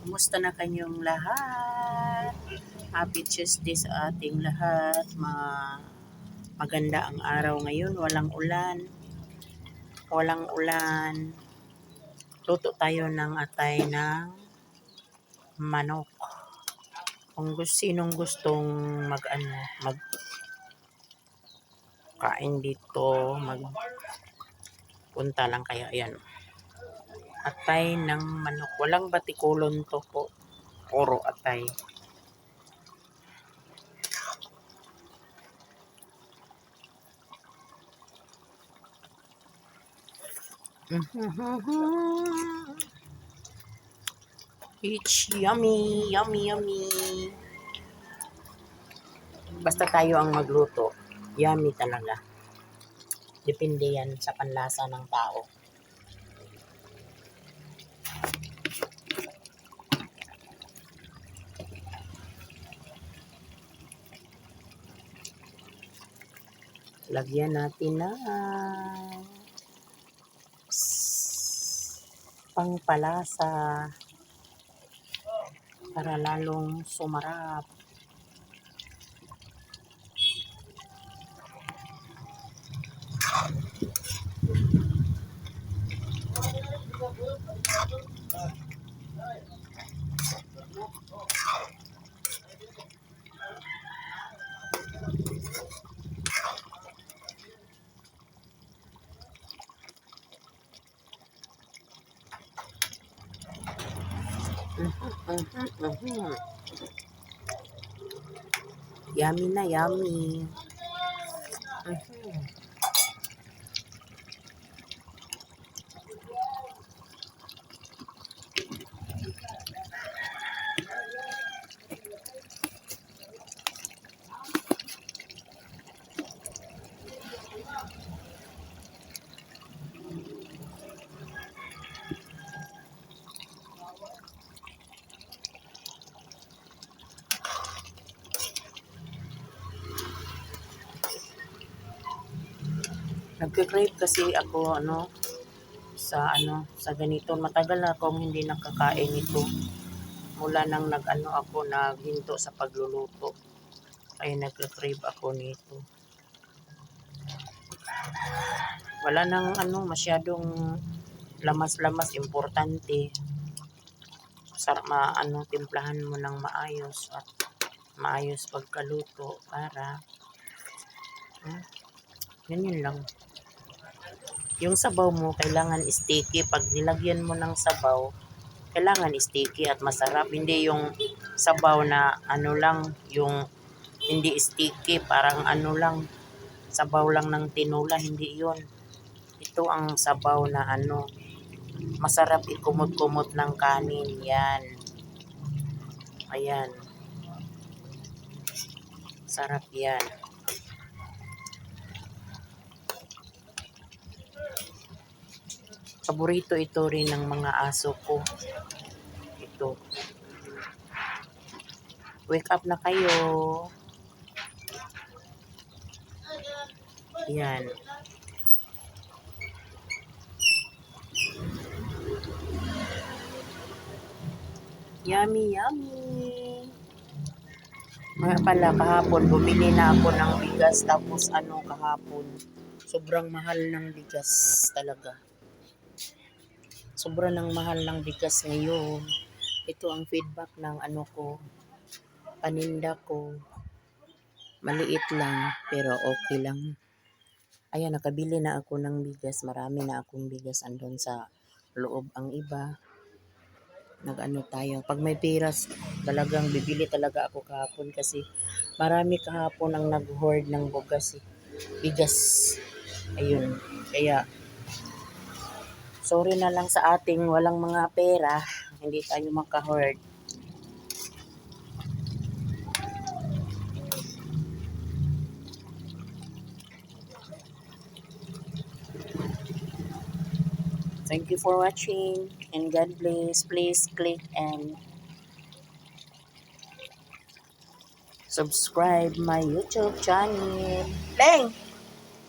Kumusta na kanyang lahat? Happy Tuesday sa ating lahat. Maganda ang araw ngayon. Walang ulan. Walang ulan. Luto tayo ng atay ng manok. Kung sinong gustong magkain dito, magpunta lang kayo. Ayan. Atay ng manok. Walang batikulon to po. Puro atay. It's yummy, yummy, yummy. Basta tayo ang magluto, yummy talaga. Depende yan sa panlasa ng tao. Lagyan natin na pangpalasa para lalong sumarap. Yummy na yummy. Nagke-crave kasi ako sa ganito. Matagal na akong hindi nakakain ito. Mula nang naghinto sa pagluluto. Ay nagke-crave ako nito. Wala nang masyadong lamas-lamas, importante. Timplahan mo ng maayos at maayos pagkaluto para ganyan lang. Yung sabaw mo kailangan sticky. Pag nilagyan mo ng sabaw, kailangan sticky at masarap. Hindi yung sabaw na lang, yung hindi sticky, parang lang, sabaw lang ng tinola, hindi yun. Ito ang sabaw na masarap ikumot-kumot ng kanin. Yan. Ayan. Sarap yan. Paborito ito rin ng mga aso ko. Ito. Wake up na kayo. Yan. Yummy, yummy. Mga pala, kahapon, bumili na ako ng bigas. Tapos kahapon, sobrang mahal ng bigas talaga. Sobrang mahal ng bigas ngayon. Ito ang feedback ng paninda ko. Maliit lang, pero okay lang. Ayan, nakabili na ako ng bigas. Marami na akong bigas andun sa loob. Ang iba, tayo. Pag may piras, talagang bibili talaga ako kahapon kasi marami kahapon ang nag-hoard ng bigas. Ayun. Kaya, sorry na lang sa ating walang mga pera, hindi tayo maka-hoard. Thank you for watching and God bless. Please click and subscribe my YouTube channel. Leng!